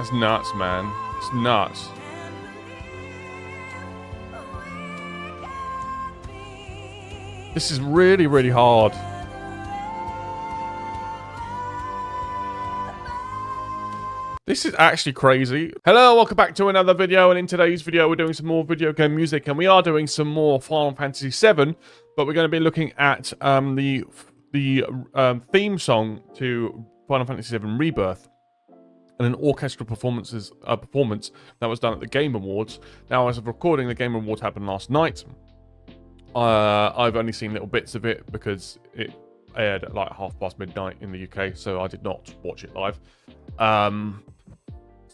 That's nuts, man. It's nuts. This is really, really hard. This is actually crazy. Hello, welcome back to another video, and in today's video we're doing some more video game music, and we are doing some more Final Fantasy VII, but we're going to be looking at the theme song to Final Fantasy VII Rebirth, and an orchestral performance that was done at the Game Awards. Now, as of recording, the Game Awards happened last night. I've only seen little bits of it because it aired at like midnight in the UK, so I did not watch it live.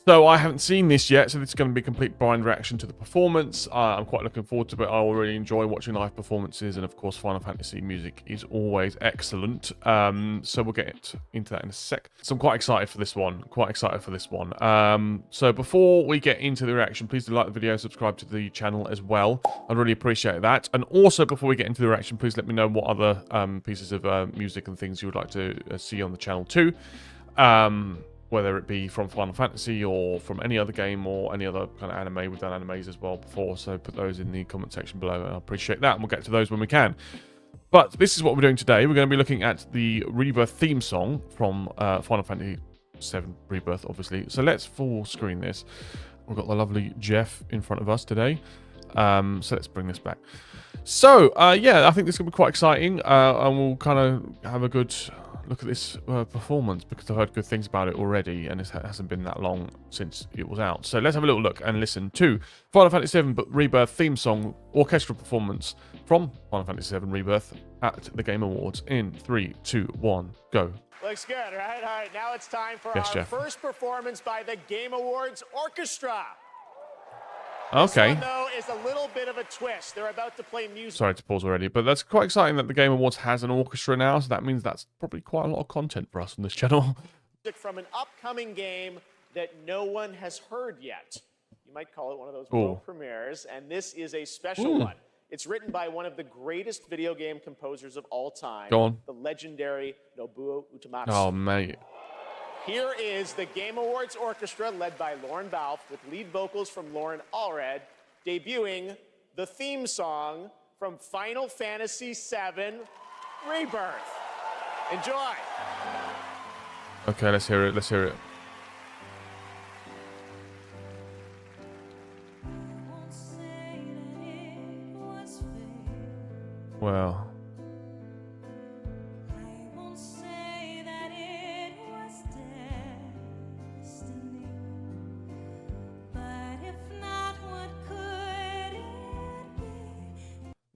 So I haven't seen this yet, so this is going to be a complete blind reaction to the performance. I'm quite looking forward to it. I really enjoy watching live performances, and of course Final Fantasy music is always excellent. So we'll get into that in a sec. So I'm quite excited for this one. So before we get into the reaction, please do like the video, subscribe to the channel as well. I'd really appreciate that. And also, before we get into the reaction, please let me know what other pieces of music and things you would like to see on the channel too. Whether it be from Final Fantasy or from any other game or any other kind of anime. We've done animes as well before, so put those in the comment section below. I appreciate that, and we'll get to those when we can. But this is what we're doing today. We're going to be looking at the Rebirth theme song from Final Fantasy VII Rebirth, obviously. So let's full screen this. We've got the lovely Jeff in front of us today. So let's bring this back. So, yeah, I think this is going to be quite exciting, and we'll kind of have a good look at this performance, because I've heard good things about it already, and it hasn't been that long since it was out. So let's have a little look and listen to Final Fantasy VII Rebirth theme song orchestral performance from Final Fantasy VII Rebirth at the Game Awards in 3, 2, 1, go. Looks good, right? All right, now it's time for Yes, our Jeff. first performance by the Game Awards Orchestra. Okay. This one, though, is a little bit of a twist. They're about to play music. Sorry to pause already, but that's quite exciting that the Game Awards has an orchestra now, so that means that's probably quite a lot of content for us on this channel. From an upcoming game that no one has heard yet. You might call it one of those Ooh. world premieres, and this is a special one. It's written by one of the greatest video game composers of all time. Go on. The legendary Nobuo Uematsu. Oh, mate. Here is the Game Awards Orchestra, led by Lauren Balfe, with lead vocals from Lauren Allred, debuting the theme song from Final Fantasy VII Rebirth. Enjoy. Okay, let's hear it. Let's hear it. Well.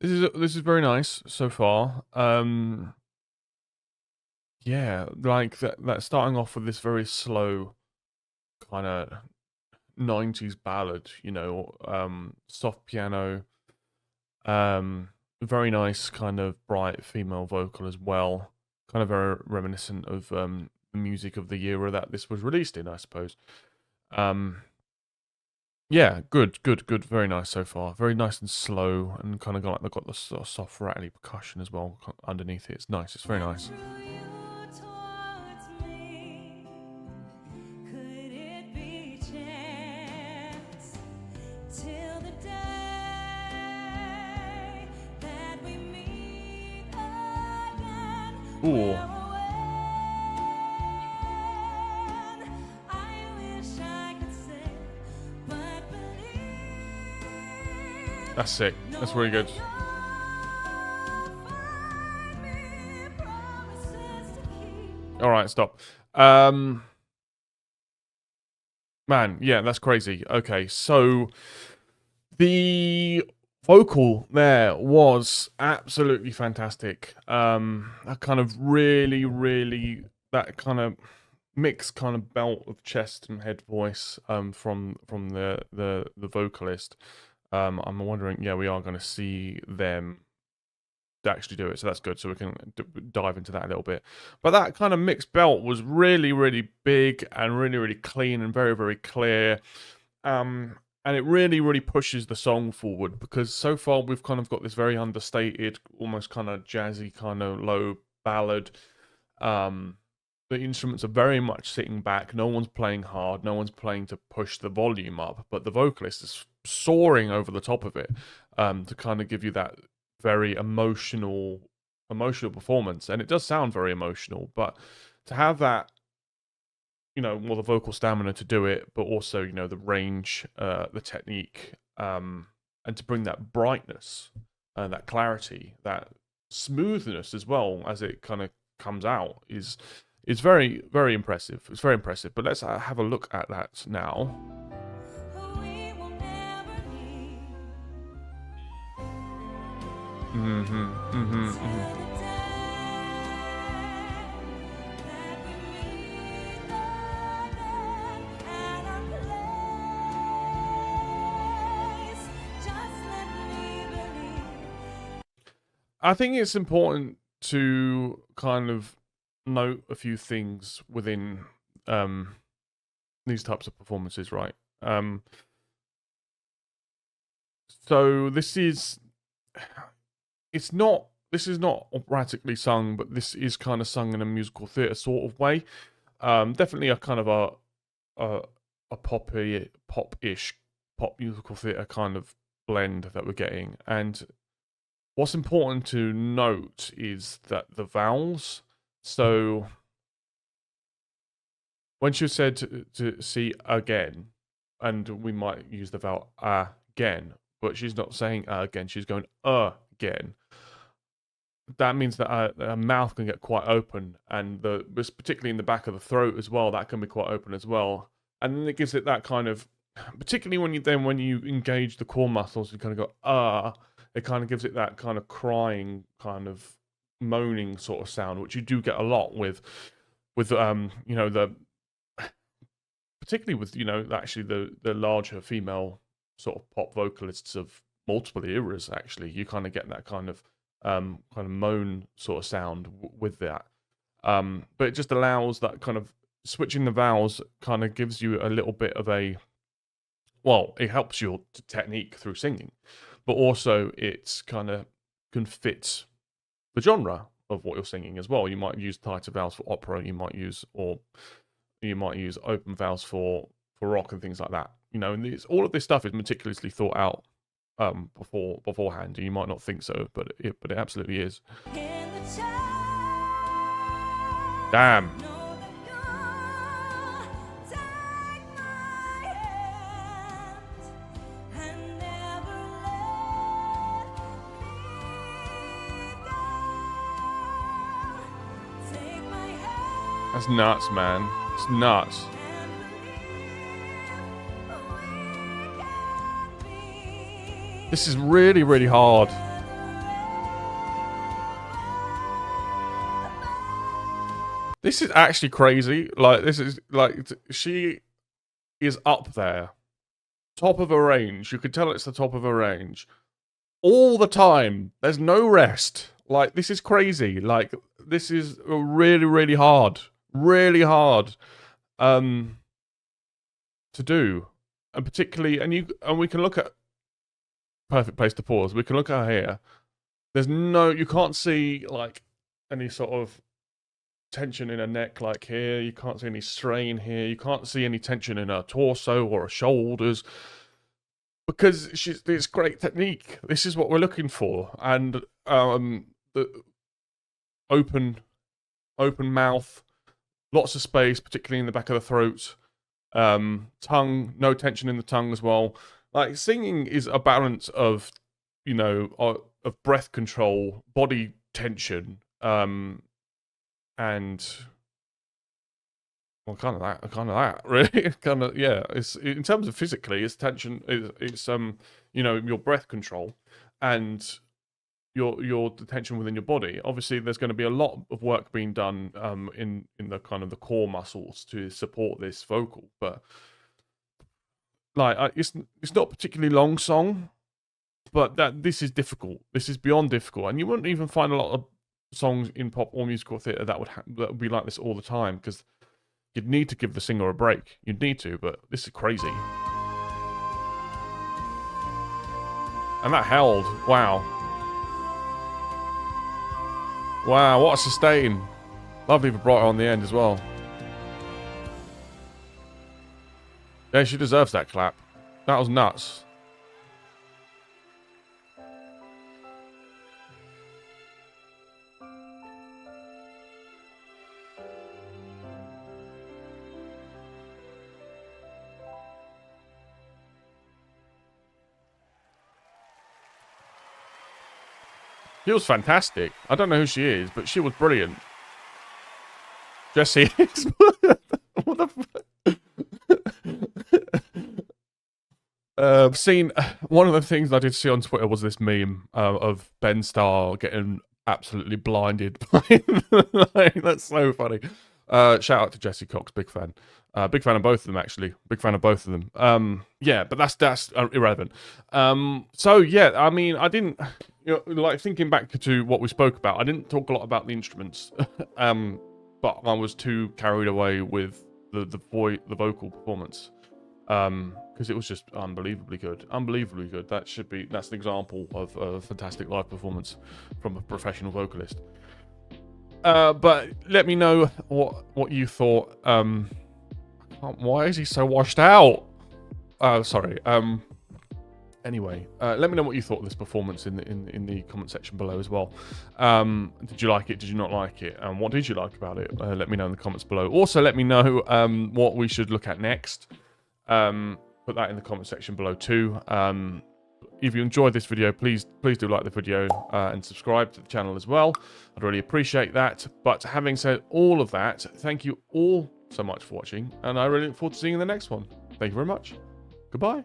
This is very nice so far. Yeah, like that starting off with this very slow kind of 90s ballad, you know, soft piano, very nice kind of bright female vocal as well, kind of very reminiscent of the music of the era that this was released in, I suppose. Yeah, good, very nice so far. Very nice and slow, and kind of got they've got the sort of soft rattly percussion as well underneath it. It's nice. It's very nice. Ooh. That's sick. That's really good. All right, stop. Man, yeah, that's crazy. Okay, so the vocal there was absolutely fantastic. That kind of really that kind of mixed kind of belt of chest and head voice from the vocalist. I'm wondering, yeah, we are going to see them actually do it, so that's good. So we can dive into that a little bit. But that kind of mixed belt was really big and really clean and very clear. And it really pushes the song forward, because so far we've kind of got this very understated, almost kind of jazzy, kind of low ballad. the instruments are very much sitting back. No one's playing hard. No one's playing to push the volume up. But the vocalist is soaring over the top of it to kind of give you that very emotional performance. And it does sound very emotional. But to have that, the vocal stamina to do it, but also, the range, the technique, and to bring that brightness, that clarity, that smoothness as well as it kind of comes out is very, very impressive. It's very impressive. But let's have a look at that now. I think it's important to kind of note a few things within these types of performances, right? So this is not operatically sung, but this is kind of sung in a musical theatre sort of way. Definitely a kind of a pop-ish musical theatre kind of blend that we're getting. And what's important to note is that the vowels. So when she said to see again, and we might use the vowel again, but she's not saying again, she's going again. That means that her mouth can get quite open, and particularly in the back of the throat as well, that can be quite open as well. And then it gives it that kind of, particularly when you engage the core muscles, you kind of go it kind of gives it that kind of crying, kind of moaning sort of sound, which you do get a lot with the particularly with actually the larger female sort of pop vocalists of multiple eras. Actually, you kind of get that kind of moan sort of sound with that, but it just allows that kind of switching the vowels kind of gives you a little bit of it helps your technique through singing, but also it's kind of can fit the genre of what you're singing as well. You might use tighter vowels for opera, you might use open vowels for rock and things like that. And all of this stuff is meticulously thought out beforehand. You might not think so, but it absolutely is. Damn. That's nuts, man. It's nuts. This is really, really hard. This is actually crazy. She is up there. Top of her range. You can tell it's the top of her range. All the time. There's no rest. This is crazy. This is really, really hard. Really hard to do. And particularly, and we can look at perfect place to pause. We can look at her here. You can't see any sort of tension in her neck here. You can't see any strain here. You can't see any tension in her torso or her shoulders, because it's great technique. This is what we're looking for. And the open mouth, lots of space, particularly in the back of the throat. Tongue, no tension in the tongue as well. Singing is a balance of, of breath control, body tension, and kind of that, really. Yeah. It's in terms of physically, it's tension. It's your breath control and your the tension within your body. Obviously, there's going to be a lot of work being done in the kind of the core muscles to support this vocal, but. It's not a particularly long song, but this is difficult. This is beyond difficult, and you wouldn't even find a lot of songs in pop or musical theatre that would be like this all the time, because you'd need to give the singer a break. You'd need to, but this is crazy. And that held. Wow. Wow, what a sustain. Lovely vibrato on the end as well. Yeah, she deserves that clap. That was nuts. She was fantastic. I don't know who she is, but she was brilliant. Jesse. What the fuck? Seen one of the things I did see on Twitter was this meme of Ben Starr getting absolutely blinded by that's so funny. Shout out to Jesse Cox, big fan. Big fan of both of them, actually. Big fan of both of them. Yeah, but that's irrelevant. So yeah, I mean, I didn't, like thinking back to what we spoke about, I didn't talk a lot about the instruments, but I was too carried away with the vocal performance, because it was just unbelievably good. That's an example of a fantastic live performance from a professional vocalist. But let me know what you thought. Why is he so washed out? Sorry. Anyway, let me know what you thought of this performance in the comment section below as well. Did you like it? Did you not like it? And what did you like about it? Let me know in the comments below. Also, let me know what we should look at next. Put that in the comment section below too. If you enjoyed this video, please do like the video and subscribe to the channel as well. I'd really appreciate that. But having said all of that, thank you all so much for watching, and I really look forward to seeing you in the next one. Thank you very much. Goodbye.